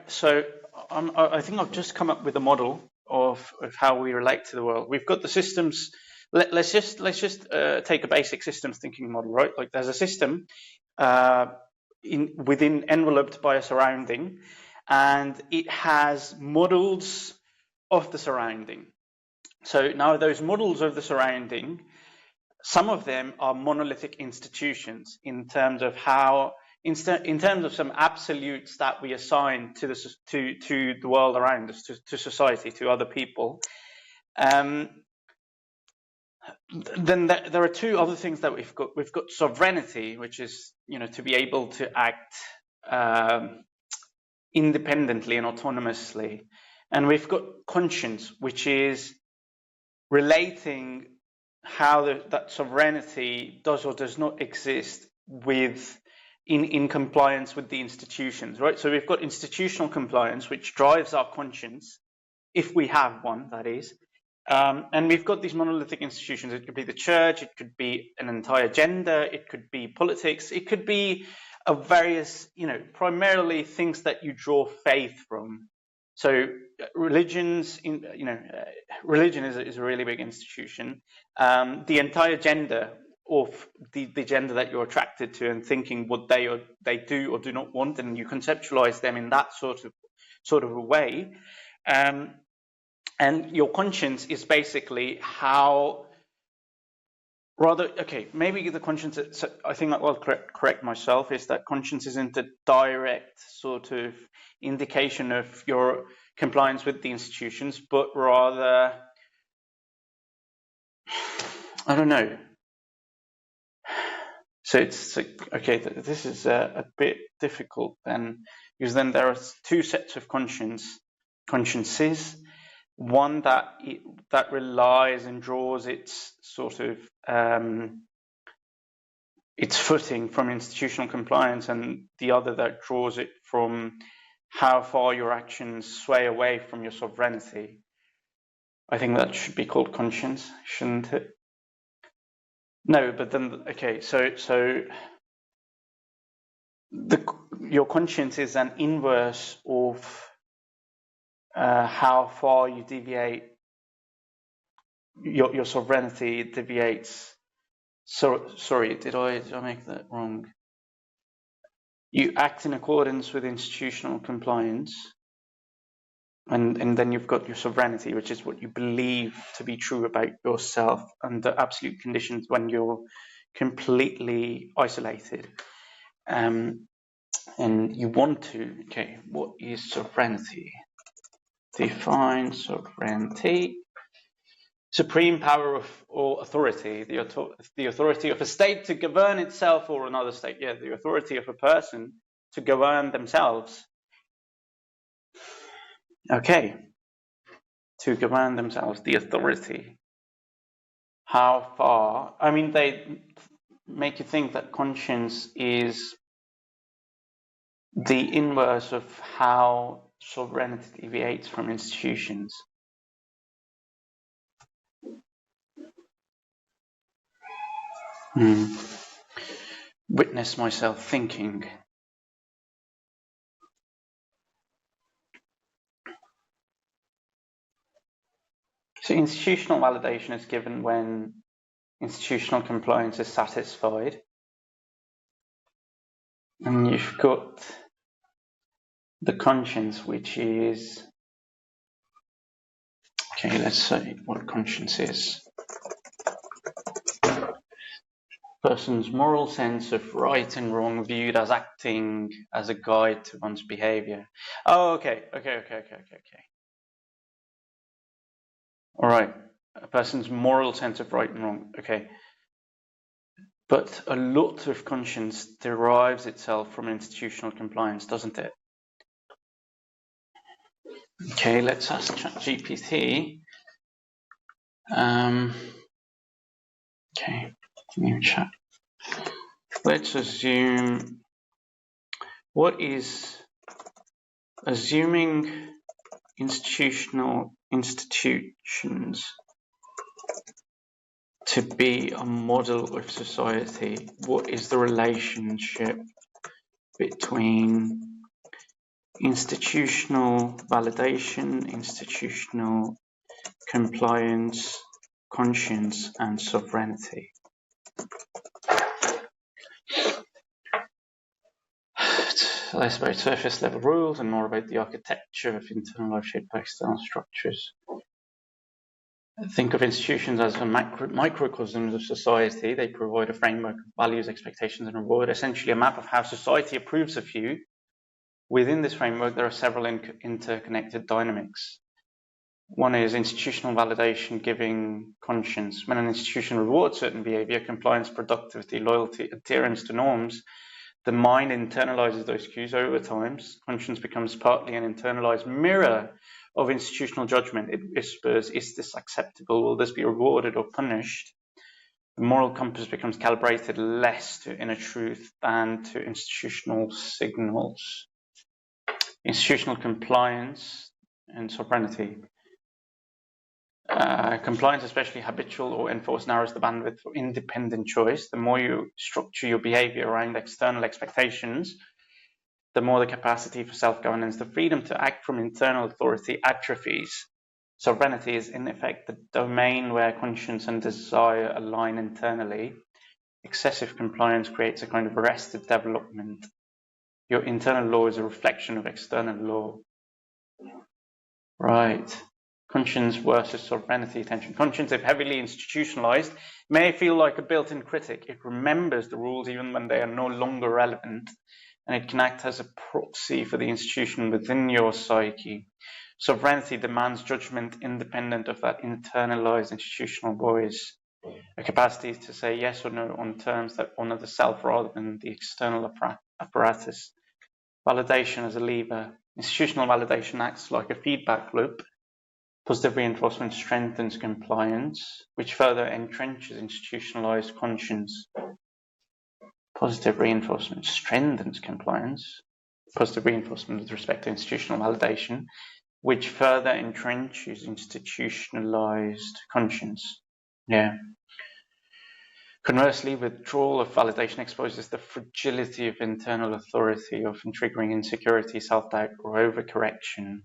so I think I've just come up with a model of how we relate to the world. We've got the systems. Let's just take a basic systems thinking model, right? Like there's a system within enveloped by a surrounding, and it has models of the surrounding. So now those models of the surrounding, some of them are monolithic institutions in terms of how, in terms of some absolutes that we assign to the world around us, to society, to other people. Then there are two other things that we've got. We've got sovereignty, which is, to be able to act independently and autonomously, and we've got conscience, which is relating how that sovereignty does or does not exist in compliance with the institutions, right? So we've got institutional compliance, which drives our conscience, if we have one, that is. And we've got these monolithic institutions. It could be the church, it could be an entire gender, it could be politics, it could be various, primarily things that you draw faith from. So religions, religion is a really big institution. The entire gender of the gender that you're attracted to, and thinking what they do or do not want, and you conceptualize them in that sort of a way. And your conscience is basically how, maybe the conscience, I think that I'll correct myself, is that conscience isn't a direct sort of indication of your compliance with the institutions, but rather, I don't know. So it's okay, this is a bit difficult then, because then there are two sets of consciences. One that relies and draws its sort of its footing from institutional compliance, and the other that draws it from how far your actions sway away from your sovereignty. I think that should be called conscience, shouldn't it? No, but then so your conscience is an inverse of how far you deviate, your sovereignty deviates. So sorry, did I make that wrong? You act in accordance with institutional compliance, and then you've got your sovereignty, which is what you believe to be true about yourself under absolute conditions when you're completely isolated. And you want to, what is sovereignty? Define sovereignty. Supreme power or authority, the authority of a state to govern itself or another state. Yeah, the authority of a person to govern themselves. Okay, to govern themselves, the authority. How far? I mean, they make you think that conscience is the inverse of how sovereignty deviates from institutions. Witness myself thinking. So institutional validation is given when institutional compliance is satisfied. And you've got the conscience, which is, let's say what conscience is. Person's moral sense of right and wrong viewed as acting as a guide to one's behavior. Oh, okay. All right, a person's moral sense of right and wrong. Okay, but a lot of conscience derives itself from institutional compliance, doesn't it? Okay, let's ask ChatGPT. New chat. Let's assume, what is assuming institutions to be a model of society? What is the relationship between institutional validation, institutional compliance, conscience, and sovereignty. Less about surface level rules and more about the architecture of internalized shaped by external structures. Think of institutions as a microcosms of society. They provide a framework of values, expectations, and reward, essentially a map of how society approves of you. Within this framework, there are several interconnected dynamics. One is institutional validation giving conscience. When an institution rewards certain behavior, compliance, productivity, loyalty, adherence to norms, the mind internalizes those cues over time. Conscience becomes partly an internalized mirror of institutional judgment. It whispers, is this acceptable? Will this be rewarded or punished? The moral compass becomes calibrated less to inner truth than to institutional signals. Institutional compliance and sovereignty. Compliance, especially habitual or enforced, narrows the bandwidth for independent choice. The more you structure your behavior around external expectations, the more the capacity for self-governance, the freedom to act from internal authority atrophies. Sovereignty is in effect the domain where conscience and desire align internally. Excessive compliance creates a kind of arrested development. Your internal law is a reflection of external law. Right. Conscience versus sovereignty tension. Conscience, if heavily institutionalized, may feel like a built-in critic. It remembers the rules even when they are no longer relevant, and it can act as a proxy for the institution within your psyche. Sovereignty demands judgment independent of that internalized institutional voice, a capacity to say yes or no on terms that honor the self rather than the external apparatus. Validation as a lever. Institutional validation acts like a feedback loop. Positive reinforcement strengthens compliance, which further entrenches institutionalized conscience. Positive reinforcement strengthens compliance. Positive reinforcement with respect to institutional validation, which further entrenches institutionalized conscience. Yeah. Conversely, withdrawal of validation exposes the fragility of internal authority, often triggering insecurity, self-doubt, or overcorrection.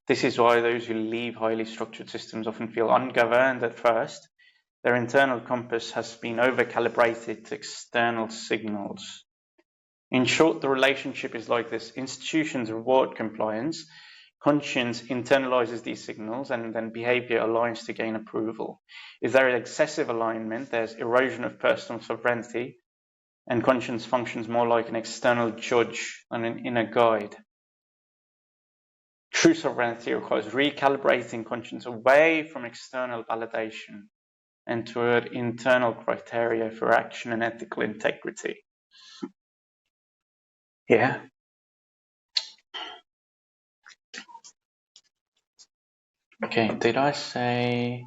This is why those who leave highly structured systems often feel ungoverned at first. Their internal compass has been over-calibrated to external signals. In short, the relationship is like this. Institutions reward compliance, conscience internalizes these signals, and then behavior aligns to gain approval. If there is excessive alignment, there's erosion of personal sovereignty, and conscience functions more like an external judge than an inner guide. True sovereignty requires recalibrating conscience away from external validation and toward internal criteria for action and ethical integrity. Yeah. Okay, did I say...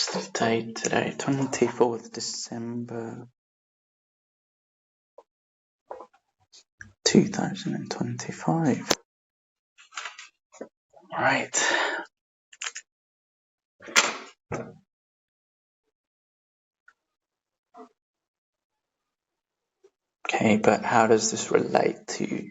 What's the date today? 24th December 2025. Right. Okay, but how does this relate to